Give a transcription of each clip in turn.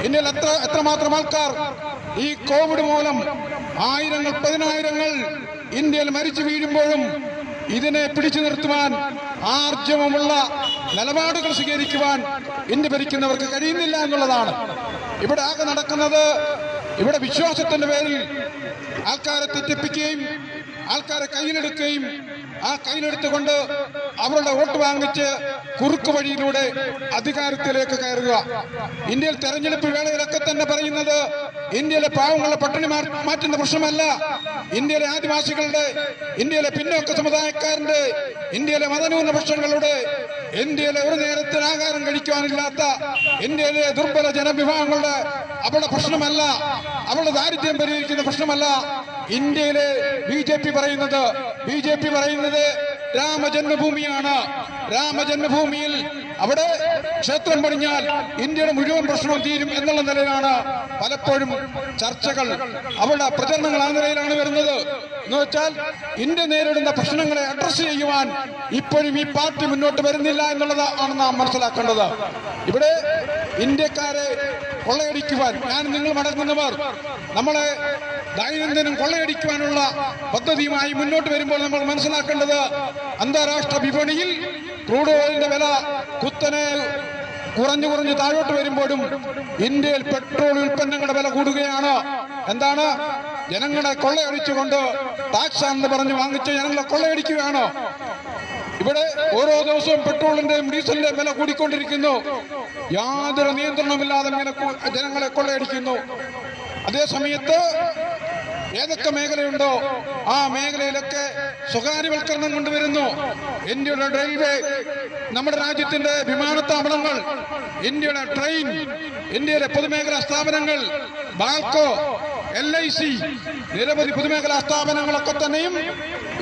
ഇന്ത്യയിൽ എത്രമാത്രം ആൾക്കാർ ഈ കോവിഡ് മൂലം ആയിരങ്ങൾ പതിനായിരങ്ങൾ ഇന്ത്യയിൽ മരിച്ചു വീഴുമ്പോഴും ഇതിനെ പിടിച്ചു നിർത്തുവാൻ ആർജവമുള്ള നിലപാടുകൾ സ്വീകരിക്കുവാൻ ഇന്ത്യ ഭരിക്കുന്നവർക്ക് കഴിയുന്നില്ല എന്നുള്ളതാണ്. ഇവിടെ ആകെ നടക്കുന്നത്, ഇവിടെ വിശ്വാസത്തിന്റെ പേരിൽ ആൾക്കാരെ തെറ്റിപ്പിക്കുകയും ആൾക്കാരെ കയ്യിലെടുക്കുകയും ആ കയ്യിലെടുത്തുകൊണ്ട് അവരുടെ വോട്ട് വാങ്ങിച്ച് കുറുക്ക് വഴിയിലൂടെ അധികാരത്തിലേക്ക് കയറുക. ഇന്ത്യയിൽ തെരഞ്ഞെടുപ്പ് വേളയിലൊക്കെ തന്നെ പറയുന്നത് ഇന്ത്യയിലെ പാവങ്ങളുടെ പട്ടിണി മാറ്റുന്ന പ്രശ്നമല്ല, ഇന്ത്യയിലെ ആദിവാസികളുടെ, ഇന്ത്യയിലെ പിന്നോക്ക സമുദായക്കാരന്റെ, ഇന്ത്യയിലെ മതന്യൂനപക്ഷങ്ങളുടെ, ഇന്ത്യയിലെ ഒരു നേരത്തിന് ആഹാരം കഴിക്കുവാനില്ലാത്ത ഇന്ത്യയിലെ ദുർബല ജനവിഭാഗങ്ങളുടെ അവരുടെ പ്രശ്നമല്ല, അവരുടെ ദാരിദ്ര്യം പരിഹരിക്കുന്ന പ്രശ്നമല്ല. ഇന്ത്യയിലെ ബി ജെ പി പറയുന്നത് രാമജന്മഭൂമിയാണ്. രാമജന്മഭൂമിയിൽ അവിടെ ക്ഷേത്രം പണിഞ്ഞാൽ ഇന്ത്യയുടെ മുഴുവൻ പ്രശ്നവും തീരും എന്നുള്ള നിലയിലാണ് പലപ്പോഴും ചർച്ചകൾ, അവരുടെ പ്രചരണങ്ങൾ ആ നിലയിലാണ് വരുന്നത്. എന്ന് വെച്ചാൽ ഇന്ത്യ നേരിടുന്ന പ്രശ്നങ്ങളെ അഡ്രസ് ചെയ്യുവാൻ ഇപ്പോഴും ഈ പാർട്ടി മുന്നോട്ട് വരുന്നില്ല എന്നുള്ളതാണ് നാം മനസ്സിലാക്കേണ്ടത്. ഇവിടെ ഇന്ത്യക്കാരെ കൊള്ളയടിക്കുവാൻ, ഞാൻ നിങ്ങൾ മടങ്ങുന്നവർ നമ്മളെ ദൈനംദിനം കൊള്ളയടിക്കുവാനുള്ള പദ്ധതിയുമായി മുന്നോട്ട് വരുമ്പോൾ നമ്മൾ മനസ്സിലാക്കേണ്ടത്, അന്താരാഷ്ട്ര വിപണിയിൽ ക്രൂഡ് ഓയിലിന്റെ വില കുത്തനെ കുറഞ്ഞു താഴോട്ട് വരുമ്പോഴും ഇന്ത്യയിൽ പെട്രോൾ ഉൽപ്പന്നങ്ങളുടെ വില കൂടുകയാണ്. എന്താണ്? ജനങ്ങളെ കൊള്ളയടിച്ചുകൊണ്ട് ടാക്സ് ആണെന്ന് പറഞ്ഞ് വാങ്ങിച്ച് ജനങ്ങളെ കൊള്ളയടിക്കുകയാണ്. ഇവിടെ ഓരോ ദിവസവും പെട്രോളിന്റെയും ഡീസലിന്റെയും വില കൂടിക്കൊണ്ടിരിക്കുന്നു. യാതൊരു നിയന്ത്രണമില്ലാതെ ഇങ്ങനെ ജനങ്ങളെ കൊള്ളയടിക്കുന്നു. അതേ സമയത്ത് ഏതൊക്കെ മേഖലയുണ്ടോ ആ മേഖലയിലൊക്കെ സ്വകാര്യവൽക്കരണം കൊണ്ടുവരുന്നു. ഇന്ത്യയുടെ റെയിൽവേ, നമ്മുടെ രാജ്യത്തിന്റെ വിമാനത്താവളങ്ങൾ, ഇന്ത്യയുടെ ട്രെയിൻ, ഇന്ത്യയിലെ പൊതുമേഖലാ സ്ഥാപനങ്ങൾ, ബാൽക്കോ, LIC, നിരവധി പൊതുമേഖലാ സ്ഥാപനങ്ങളൊക്കെ തന്നെയും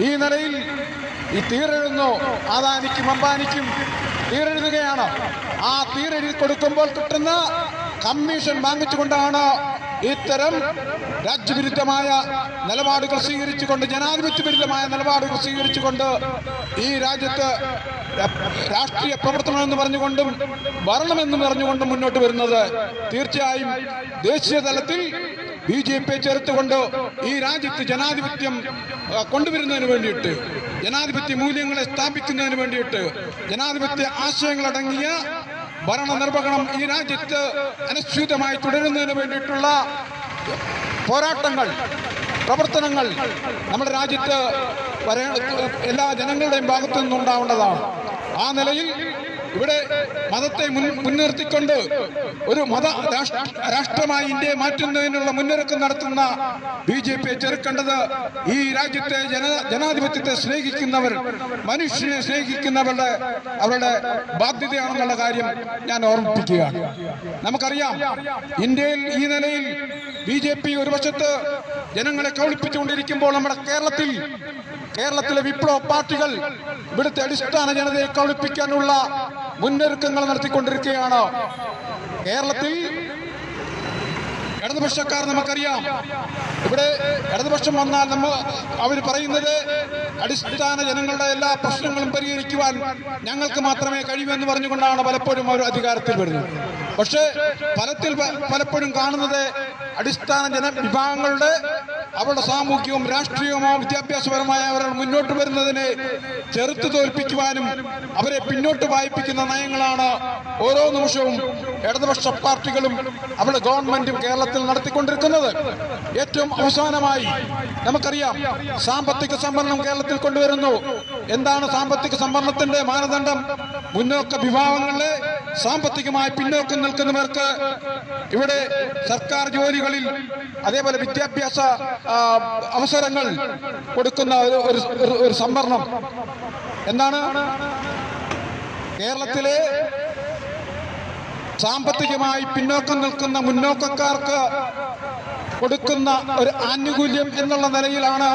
ഈ നിലയിൽ ഈ തീരെഴുതുന്നു. അദാനിക്കും അംബാനിക്കും തീരെഴുതുകയാണ്. ആ തീരെഴുതി കൊടുക്കുമ്പോൾ കിട്ടുന്ന കമ്മീഷൻ വാങ്ങിച്ചുകൊണ്ടാണ് ഇത്തരം രാജ്യവിരുദ്ധമായ നിലപാടുകൾ സ്വീകരിച്ചുകൊണ്ട്, ജനാധിപത്യ വിരുദ്ധമായ നിലപാടുകൾ സ്വീകരിച്ചുകൊണ്ട് ഈ രാജ്യത്ത് രാഷ്ട്രീയ പ്രവർത്തനം എന്ന് പറഞ്ഞുകൊണ്ടും ഭരണമെന്ന് പറഞ്ഞുകൊണ്ടും മുന്നോട്ട് വരുന്നത്. തീർച്ചയായും ദേശീയ തലത്തിൽ BJP ചേർത്തുകൊണ്ട് ഈ രാജ്യത്ത് ജനാധിപത്യം കൊണ്ടുവരുന്നതിന് വേണ്ടിയിട്ട്, ജനാധിപത്യ മൂല്യങ്ങളെ സ്ഥാപിക്കുന്നതിന് വേണ്ടിയിട്ട്, ജനാധിപത്യ ആശയങ്ങളടങ്ങിയ ഭരണ നിർവഹണം ഈ രാജ്യത്ത് അനുസ്യൂതമായി തുടരുന്നതിന് വേണ്ടിയിട്ടുള്ള പോരാട്ടങ്ങൾ, പ്രവർത്തനങ്ങൾ നമ്മുടെ രാജ്യത്ത് എല്ലാ ജനങ്ങളുടെയും ഭാഗത്തു നിന്നുണ്ടാവേണ്ടതാണ്. ആ നിലയിൽ ഇവിടെ മതത്തെ മുൻനിർത്തിക്കൊണ്ട് ഒരു രാഷ്ട്രമായി ഇന്ത്യയെ മാറ്റുന്നതിനുള്ള മുന്നൊരുക്കം നടത്തുന്ന BJP ചെറുക്കേണ്ടത് ഈ രാജ്യത്തെ ജനാധിപത്യത്തെ സ്നേഹിക്കുന്നവർ, മനുഷ്യനെ സ്നേഹിക്കുന്നവരുടെ അവരുടെ ബാധ്യതയാണെന്നുള്ള കാര്യം ഞാൻ ഓർമ്മിപ്പിക്കുകയാണ്. നമുക്കറിയാം, ഇന്ത്യയിൽ ഈ നിലയിൽ BJP ഒരു വശത്ത് ജനങ്ങളെ കബളിപ്പിച്ചുകൊണ്ടിരിക്കുമ്പോൾ നമ്മുടെ കേരളത്തിലെ വിപ്ലവ പാർട്ടികൾ ഇവിടുത്തെ അടിസ്ഥാന ജനതയെ കബളിപ്പിക്കാനുള്ള മുന്നൊരുക്കങ്ങൾ നടത്തിക്കൊണ്ടിരിക്കുകയാണ്. കേരളത്തിൽ ഇടതുപക്ഷക്കാർ, നമുക്കറിയാം, ഇവിടെ ഇടതുപക്ഷം വന്നാൽ അവർ പറയുന്നത് അടിസ്ഥാന ജനങ്ങളുടെ എല്ലാ പ്രശ്നങ്ങളും പരിഹരിക്കുവാൻ ഞങ്ങൾക്ക് മാത്രമേ കഴിയൂ എന്ന് പറഞ്ഞുകൊണ്ടാണ് പലപ്പോഴും അവർ അധികാരത്തിൽ വരുന്നത്. പക്ഷേ പലപ്പോഴും കാണുന്നത് അടിസ്ഥാന ജനവിഭാഗങ്ങളുടെ അവരുടെ സാമൂഹികവും രാഷ്ട്രീയവുമോ വിദ്യാഭ്യാസപരമായ അവർ മുന്നോട്ട് വരുന്നതിനെ ചെറുത്തു തോൽപ്പിക്കുവാനും അവരെ പിന്നോട്ട് വായിപ്പിക്കുന്ന നയങ്ങളാണ് ഓരോ നിമിഷവും ഇടതുപക്ഷ പാർട്ടികളും അവരുടെ ഗവൺമെന്റും കേരളത്തിൽ നടത്തിക്കൊണ്ടിരിക്കുന്നത്. ഏറ്റവും അവസാനമായി നമുക്കറിയാം, സാമ്പത്തിക സംവരണം കേരളത്തിൽ കൊണ്ടുവരുന്നു. എന്താണ് സാമ്പത്തിക സംവരണത്തിന്റെ മാനദണ്ഡം? മുന്നോക്ക വിഭാഗങ്ങളിലെ സാമ്പത്തികമായി പിന്നോക്കം നിൽക്കുന്നവർക്ക് ഇവിടെ സർക്കാർ ജോലികളിൽ, അതേപോലെ വിദ്യാഭ്യാസ അവസരങ്ങൾ കൊടുക്കുന്ന ഒരു സംവരണം. എന്താണ്? കേരളത്തിലെ സാമ്പത്തികമായി പിന്നോക്കം നിൽക്കുന്ന മുന്നോക്കക്കാർക്ക് കൊടുക്കുന്ന ഒരു ആനുകൂല്യം എന്നുള്ള നിലയിലാണ്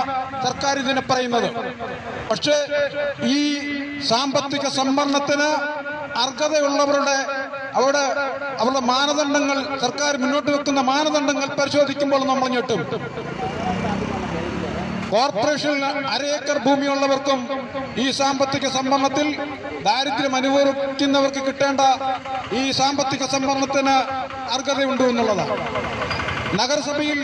സർക്കാർ ഇതിനെ പറയുന്നത്. പക്ഷേ ഈ സാമ്പത്തിക സംവരണത്തിന് അർഹതയുള്ളവരുടെ അവരുടെ മാനദണ്ഡങ്ങൾ, സർക്കാർ മുന്നോട്ട് വെക്കുന്ന മാനദണ്ഡങ്ങൾ പരിശോധിക്കുമ്പോൾ നമ്മൾ ഞെട്ടും. കോർപ്പറേഷനിൽ അരയേക്കർ ഭൂമിയുള്ളവർക്കും ഈ സാമ്പത്തിക സംവരണത്തിൽ ദാരിദ്ര്യം അനുഭവിക്കുന്നവർക്ക് കിട്ടേണ്ട ഈ സാമ്പത്തിക സംവരണത്തിന് അർഹതയുണ്ട് എന്നുള്ളതാണ്. നഗരസഭയിൽ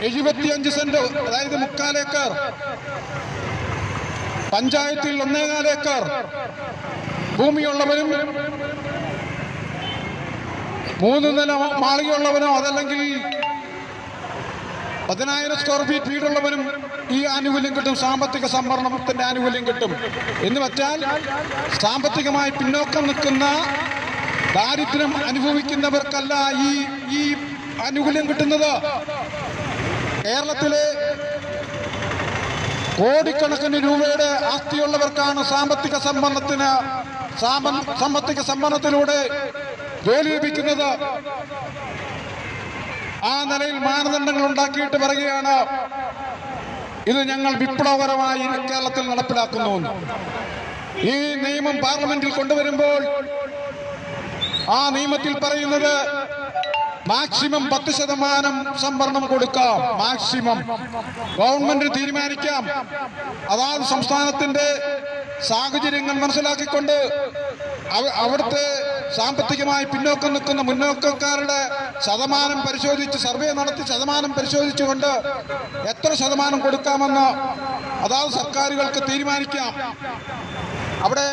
75 സെന്റ്, അതായത് 3/4 ഏക്കർ, പഞ്ചായത്തിൽ 1.25 ഏക്കർ ഭൂമിയുള്ളവരും 3 നില മാളികയുള്ളവനോ അതല്ലെങ്കിൽ 10,000 സ്ക്വയർ ഫീറ്റ് വീടുള്ളവനും ഈ ആനുകൂല്യം കിട്ടും, സാമ്പത്തിക സംവരണത്തിന്റെ ആനുകൂല്യം കിട്ടും. എന്ന് വെച്ചാൽ സാമ്പത്തികമായി പിന്നോക്കം നിൽക്കുന്ന ദാരിദ്ര്യം അനുഭവിക്കുന്നവർക്കല്ല ഈ ആനുകൂല്യം കിട്ടുന്നത്. കേരളത്തിലെ കോടിക്കണക്കിന് രൂപയുടെ ആസ്തിയുള്ളവർക്കാണ് സാമ്പത്തിക സംവരണത്തിലൂടെ ജോലി ലഭിക്കുന്നത്. ആ നിലയിൽ മാനദണ്ഡങ്ങൾ ഉണ്ടാക്കിയിട്ട് പറയുകയാണ് ഇത് ഞങ്ങൾ വിപ്ലവകരമായി കേരളത്തിൽ നടപ്പിലാക്കുന്നു. ഈ നിയമം പാർലമെന്റിൽ കൊണ്ടുവരുമ്പോൾ ആ നിയമത്തിൽ പറയുന്നത് മാക്സിമം 10% സംവരണം കൊടുക്കാം. മാക്സിമം ഗവൺമെന്റ് തീരുമാനിക്കാം. അതാത് സംസ്ഥാനത്തിന്റെ സാഹചര്യങ്ങൾ മനസ്സിലാക്കിക്കൊണ്ട് അവിടുത്തെ സാമ്പത്തികമായി പിന്നോക്കം നിൽക്കുന്ന മുന്നോക്കക്കാരുടെ ശതമാനം പരിശോധിച്ച് സർവേ നടത്തി ശതമാനം പരിശോധിച്ചുകൊണ്ട് എത്ര ശതമാനം കൊടുക്കാമെന്ന് അതാത് സർക്കാരുകൾക്ക് തീരുമാനിക്കാം. അവിടെ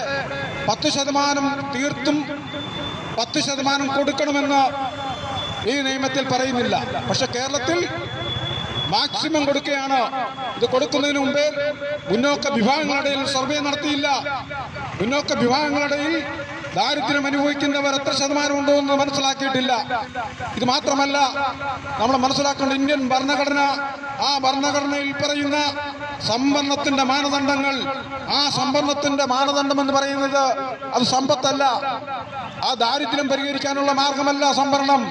10% തീർത്തും 10% കൊടുക്കണമെന്ന് ഈ നിയമത്തിൽ പറയുന്നില്ല. പക്ഷെ കേരളത്തിൽ മാക്സിമം കൊടുക്കുകയാണ്. ഇത് കൊടുക്കുന്നതിന് മുമ്പേ മുന്നോക്ക വിഭാഗങ്ങളുടെ സർവേ നടത്തിയില്ല. മുന്നോക്ക വിഭാഗങ്ങളുടെ ദാരിദ്ര്യം അനുഭവിക്കുന്നവർ എത്ര ശതമാനം ഉണ്ടോ എന്ന് മനസ്സിലാക്കിയിട്ടില്ല. ഇത് മാത്രമല്ല, നമ്മൾ മനസ്സിലാക്കേണ്ട ഇന്ത്യൻ ഭരണഘടന, ആ ഭരണഘടനയിൽ പറയുന്ന സംവരണത്തിന്റെ മാനദണ്ഡങ്ങൾ, ആ സംവരണത്തിന്റെ മാനദണ്ഡം എന്ന് പറയുന്നത് അത് സമ്പത്തല്ല, ആ ദാരിദ്ര്യം പരിഹരിക്കാനുള്ള മാർഗമല്ല സംവരണം.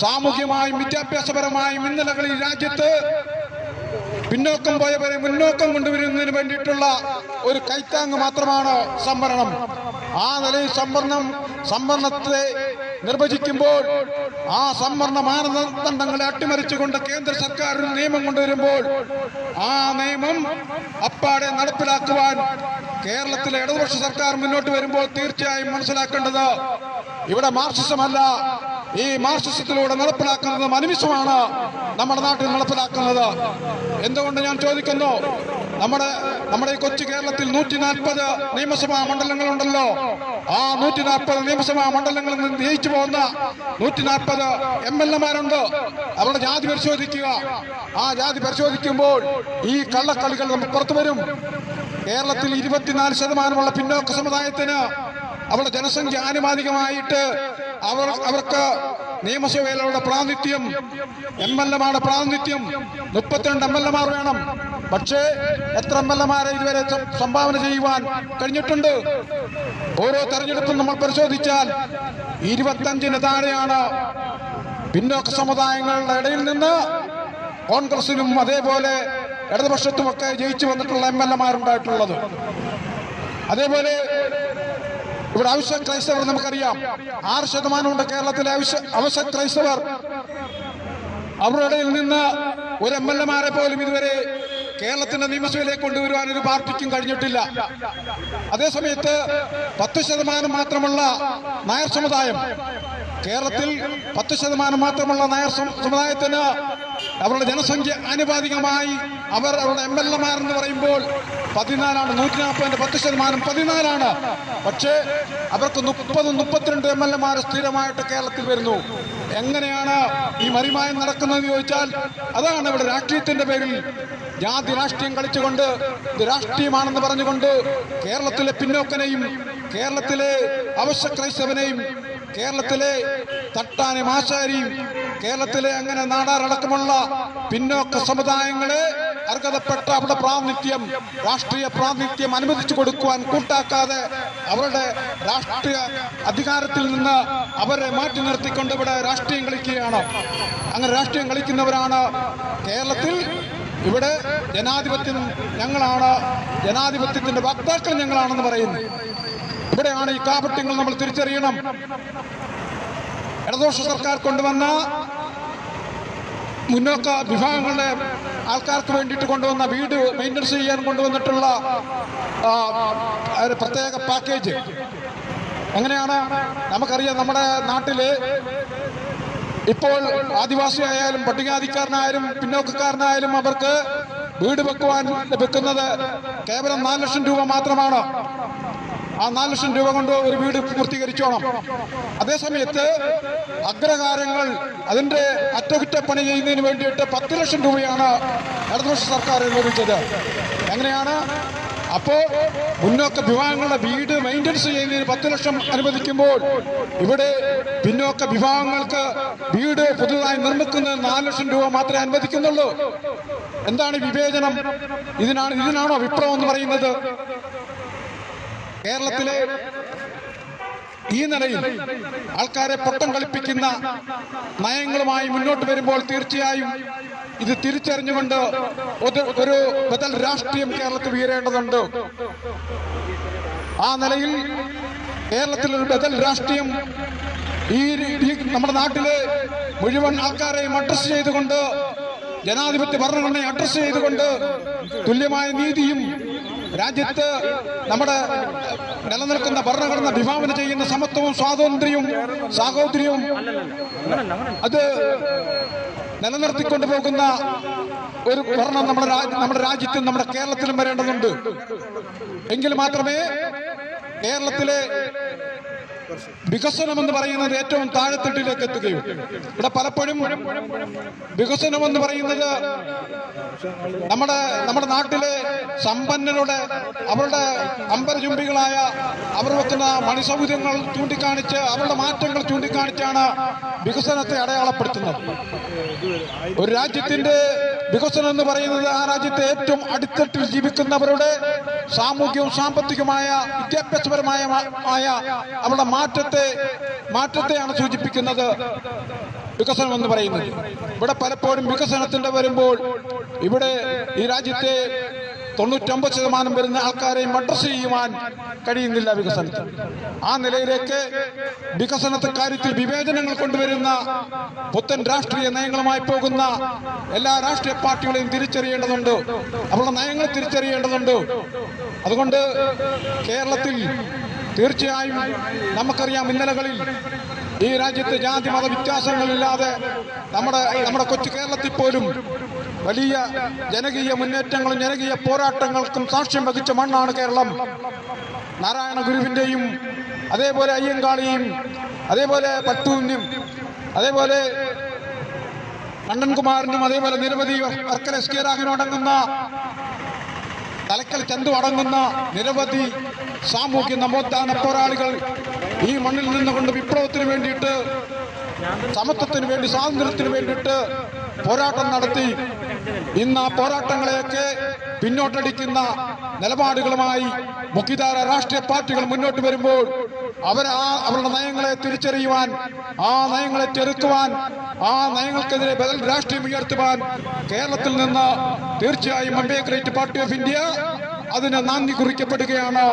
സാമൂഹ്യമായും വിദ്യാഭ്യാസപരമായും ഇന്നലകളിൽ രാജ്യത്ത് പിന്നോക്കം പോയവരെ മുന്നോക്കം കൊണ്ടുവരുന്നതിന് വേണ്ടിയിട്ടുള്ള ഒരു കൈത്താങ് മാത്രമാണ് സംവരണം. ആ നിലയിൽ സംവരണത്തെ നിർവചിക്കുമ്പോൾ ആ സംവരണ മാനദണ്ഡങ്ങളെ അട്ടിമറിച്ചുകൊണ്ട് കേന്ദ്ര സർക്കാർ ഒരു നിയമം കൊണ്ടുവരുമ്പോൾ ആ നിയമം അപ്പാടെ നടപ്പിലാക്കുവാൻ കേരളത്തിലെ ഇടതുപക്ഷ സർക്കാർ മുന്നോട്ട് വരുമ്പോൾ തീർച്ചയായും മനസ്സിലാക്കേണ്ടത് ഇവിടെ മാർക്സിസമല്ല, ഈ മാർക്സിസത്തിലൂടെ നടപ്പിലാക്കുന്നത് മനുഷ്യമാണ് നമ്മുടെ നാട്ടിൽ നടപ്പിലാക്കുന്നത്. എന്തുകൊണ്ട് ഞാൻ ചോദിക്കുന്നു, നമ്മുടെ കൊച്ചു കേരളത്തിൽ 140 നിയമസഭാ മണ്ഡലങ്ങളുണ്ടല്ലോ. ആ 140 നിയമസഭാ മണ്ഡലങ്ങളിൽ നിന്ന് ജയിച്ചു പോകുന്ന 140 MLA-മാരുണ്ട്. അവരുടെ ജാതി പരിശോധിക്കുക. ആ ജാതി പരിശോധിക്കുമ്പോൾ ഈ കള്ളക്കളികൾ നമുക്ക് പുറത്തു വരും. കേരളത്തിൽ 24% പിന്നോക്ക സമുദായത്തിന് അവരുടെ ജനസംഖ്യ ആനുപാതികമായിട്ട് അവർക്ക് നിയമസഭയിലുള്ള പ്രാതിനിധ്യം, MLA-മാരുടെ പ്രാതിനിധ്യം 32 MLA-മാർ വേണം. പക്ഷേ എത്ര MLA-മാരെ ഇതുവരെ സംഭാവന ചെയ്യുവാൻ കഴിഞ്ഞിട്ടുണ്ട്? ഓരോ തെരഞ്ഞെടുപ്പും നമ്മൾ പരിശോധിച്ചാൽ 25-ന് താഴെയാണ് പിന്നോക്ക സമുദായങ്ങളുടെ ഇടയിൽ നിന്ന് കോൺഗ്രസിനും അതേപോലെ ഇടതുപക്ഷത്തുമൊക്കെ ജയിച്ചു വന്നിട്ടുള്ള MLA-മാരുണ്ടായിട്ടുള്ളത്. അതേപോലെ ഇവിടെ അവശ്യ ക്രൈസ്തവർ നമുക്കറിയാം 6% കേരളത്തിലെ അവശ്യ ക്രൈസ്തവർ. അവരുടെ ഇടയിൽ നിന്ന് ഒരു MLA-മാരെ പോലും ഇതുവരെ കേരളത്തിന്റെ നിയമസഭയിലേക്ക് കൊണ്ടുവരുവാൻ ഒരു പാർട്ടിക്കും കഴിഞ്ഞിട്ടില്ല. അതേസമയത്ത് 10% മാത്രമുള്ള നായർ സമുദായം, കേരളത്തിൽ 10% മാത്രമുള്ള നായർ സമുദായത്തിന് അവരുടെ ജനസംഖ്യ ആനുപാതികമായി അവരുടെ MLA-മാരെന്ന് പറയുമ്പോൾ 14ആണ്. 140-ന്റെ 10% 14ആണ്. പക്ഷേ അവർക്ക് 30-32 MLA-മാർ സ്ഥിരമായിട്ട് കേരളത്തിൽ വരുന്നു. എങ്ങനെയാണ് ഈ മറിമായം നടക്കുന്നതെന്ന് ചോദിച്ചാൽ അതാണ് ഇവിടെ രാഷ്ട്രീയത്തിന്റെ പേരിൽ ജാതി രാഷ്ട്രീയം കളിച്ചുകൊണ്ട് ഇത് രാഷ്ട്രീയമാണെന്ന് പറഞ്ഞുകൊണ്ട് കേരളത്തിലെ പിന്നോക്കനെയും കേരളത്തിലെ അവശ്യ ക്രൈസ്തവനെയും കേരളത്തിലെ തട്ടാനെ മാശാരിയും കേരളത്തിലെ അങ്ങനെ നാടാറടക്കമുള്ള പിന്നോക്ക സമുദായങ്ങളെ അർഹതപ്പെട്ട അവരുടെ പ്രാതിനിധ്യം, രാഷ്ട്രീയ പ്രാതിനിധ്യം അനുവദിച്ചു കൊടുക്കുവാൻ കൂട്ടാക്കാതെ അവരുടെ രാഷ്ട്രീയ അധികാരത്തിൽ നിന്ന് അവരെ മാറ്റി നിർത്തിക്കൊണ്ട് ഇവിടെ രാഷ്ട്രീയം കളിക്കുകയാണ്. അങ്ങനെ രാഷ്ട്രീയം കളിക്കുന്നവരാണ് കേരളത്തിൽ. ഇവിടെ ജനാധിപത്യം ഞങ്ങളാണ്, ജനാധിപത്യത്തിന്റെ വക്താക്കൾ ഞങ്ങളാണെന്ന് പറയുന്നു. ഇവിടെയാണ് ഈ കാപട്യങ്ങൾ നമ്മൾ തിരിച്ചറിയണം. ഇടതുപക്ഷ സർക്കാർ കൊണ്ടുവന്ന മുന്നോക്ക വിഭാഗങ്ങളുടെ ആൾക്കാർക്ക് വേണ്ടിയിട്ട് കൊണ്ടുവന്ന വീട് മെയിൻ്റനൻസ് ചെയ്യാൻ കൊണ്ടുവന്നിട്ടുള്ള ഒരു പ്രത്യേക പാക്കേജ് എങ്ങനെയാണ് നമുക്കറിയാം. നമ്മുടെ നാട്ടില് ഇപ്പോൾ ആദിവാസിയായാലും പട്ടികാധിക്കാരനായാലും പിന്നോക്കക്കാരനായാലും അവർക്ക് വീട് വെക്കുന്നത് കേവലം 4 ലക്ഷം രൂപ മാത്രമാണ്. ആ 4 ലക്ഷം രൂപ കൊണ്ട് ഒരു വീട് പൂർത്തീകരിച്ചോണം. അതേസമയത്ത് അഗ്രഹാരങ്ങൾ അതിന്റെ അറ്റകുറ്റപ്പണി ചെയ്യുന്നതിന് വേണ്ടിയിട്ട് 10 ലക്ഷം രൂപയാണ് ഇടതുപക്ഷ സർക്കാർ അനുവദിച്ചത്. എങ്ങനെയാണ് അപ്പോൾ മുന്നോക്ക വിഭാഗങ്ങളുടെ വീട് മെയിൻ്റനൻസ് ചെയ്യുന്നതിന് 10 ലക്ഷം അനുവദിക്കുമ്പോൾ ഇവിടെ പിന്നോക്ക വിഭാഗങ്ങൾക്ക് വീട് പുതുതായി നിർമ്മിക്കുന്നതിന് 4 ലക്ഷം രൂപ മാത്രമേ അനുവദിക്കുന്നുള്ളൂ? എന്താണ് വിവേചനം? ഇതിനാണോ വിപ്ലവം എന്ന് പറയുന്നത്? കേരളത്തിലെ ഈ നിലയിൽ ആൾക്കാരെ പൊട്ടം കളിപ്പിക്കുന്ന നയങ്ങളുമായി മുന്നോട്ട് വരുമ്പോൾ തീർച്ചയായും ഇത് തിരിച്ചറിഞ്ഞുകൊണ്ട് ഒരു ബദൽ രാഷ്ട്രീയം കേരളത്തിൽ ഉയരേണ്ടതുണ്ട്. ആ നിലയിൽ കേരളത്തിലൊരു ബദൽ രാഷ്ട്രീയം ഈ നമ്മുടെ നാട്ടിലെ മുഴുവൻ ആൾക്കാരെയും അഡ്രസ് ചെയ്തുകൊണ്ട്, ജനാധിപത്യ ഭരണഘടനയെ അഡ്രസ് ചെയ്തുകൊണ്ട്, തുല്യമായ നീതിയും രാജ്യത്ത് നമ്മുടെ നിലനിൽക്കുന്ന ഭരണഘടന വിഭാവന ചെയ്യുന്ന സമത്വവും സ്വാതന്ത്ര്യവും സാഹോദര്യവും അത് നിലനിർത്തിക്കൊണ്ടു പോകുന്ന ഒരു ഭരണം നമ്മുടെ രാജ്യത്തും നമ്മുടെ കേരളത്തിലും വരേണ്ടതുണ്ട്. എങ്കിൽ മാത്രമേ കേരളത്തിലെ വികസനം എന്ന് പറയുന്നത് ഏറ്റവും താഴെത്തട്ടിലേക്ക് എത്തുകയും, ഇവിടെ പലപ്പോഴും വികസനം എന്ന് പറയുന്നത് നമ്മുടെ നാട്ടിലെ സമ്പന്നരുടെ അവരുടെ അമ്പരചുംബികളായ അവർ വെക്കുന്ന മണിസൗകര്യങ്ങൾ ചൂണ്ടിക്കാണിച്ച് അവരുടെ മാറ്റങ്ങൾ ചൂണ്ടിക്കാണിച്ചാണ് വികസനത്തെ അടയാളപ്പെടുത്തുന്നത്. ഒരു രാജ്യത്തിന്റെ വികസനം എന്ന് പറയുന്നത് ആ രാജ്യത്തെ ഏറ്റവും അടിത്തട്ടിൽ ജീവിക്കുന്നവരുടെ സാമൂഹ്യവും സാമ്പത്തികമായ വിദ്യാഭ്യാസപരമായ അവരുടെ മാറ്റത്തെയാണ് സൂചിപ്പിക്കുന്നത് വികസനം എന്ന് പറയുന്നത്. ഇവിടെ പലപ്പോഴും വികസനത്തിന്റെ വരുമ്പോൾ ഇവിടെ ഈ രാജ്യത്തെ 99% വരുന്ന ആൾക്കാരെയും അഡ്രസ് ചെയ്യുവാൻ കഴിയുന്നില്ല വികസനത്തിൽ. ആ നിലയിലേക്ക് വികസനത്തെ കാര്യത്തിൽ വിവേചനങ്ങൾ കൊണ്ടുവരുന്ന പുത്തൻ രാഷ്ട്രീയ നയങ്ങളുമായി പോകുന്ന എല്ലാ രാഷ്ട്രീയ പാർട്ടികളെയും തിരിച്ചറിയേണ്ടതുണ്ട്, അവരുടെ നയങ്ങൾ തിരിച്ചറിയേണ്ടതുണ്ട്. അതുകൊണ്ട് കേരളത്തിൽ തീർച്ചയായും നമുക്കറിയാം, ഇന്നലകളിൽ ഈ രാജ്യത്ത് ജാതി മത വ്യത്യാസങ്ങളില്ലാതെ നമ്മുടെ കൊച്ചു കേരളത്തിൽ പോലും വലിയ ജനകീയ മുന്നേറ്റങ്ങളും ജനകീയ പോരാട്ടങ്ങൾക്കും സാക്ഷ്യം വഹിച്ച മണ്ണാണ് കേരളം. നാരായണ ഗുരുവിന്റെയും അതേപോലെ അയ്യങ്കാളിയും അതേപോലെ പട്ടൂരിനും അതേപോലെ കണ്ണൻകുമാറിനും അതേപോലെ നിരവധി വർക്കല എസ് കെ രാഘവനടങ്ങുന്ന തലക്കൽ ചന്തു അടങ്ങുന്ന നിരവധി സാമൂഹ്യ നവോത്ഥാന പോരാളികൾ ഈ മണ്ണിൽ നിന്നുകൊണ്ട് വിപ്ലവത്തിന് വേണ്ടിയിട്ട്, സമത്വത്തിന് വേണ്ടി, സ്വാതന്ത്ര്യത്തിന് വേണ്ടിയിട്ട് പോരാട്ടം നടത്തി. ഇന്ന് ആ പോരാട്ടങ്ങളെയൊക്കെ പിന്നോട്ടടിക്കുന്ന നിലപാടുകളുമായി മുഖ്യധാര രാഷ്ട്രീയ പാർട്ടികൾ മുന്നോട്ട് വരുമ്പോൾ അവരുടെ നയങ്ങളെ തിരിച്ചറിയുവാൻ, ആ നയങ്ങളെ ചെറുക്കുവാൻ, ആ നയങ്ങൾക്കെതിരെ ബദൽ രാഷ്ട്രീയം ഉയർത്തുവാൻ കേരളത്തിൽ നിന്ന് തീർച്ചയായും അംബേദ്കർ പാർട്ടി ഓഫ് ഇന്ത്യ അതിന് നന്ദി കുറിക്കപ്പെടുകയാണ്.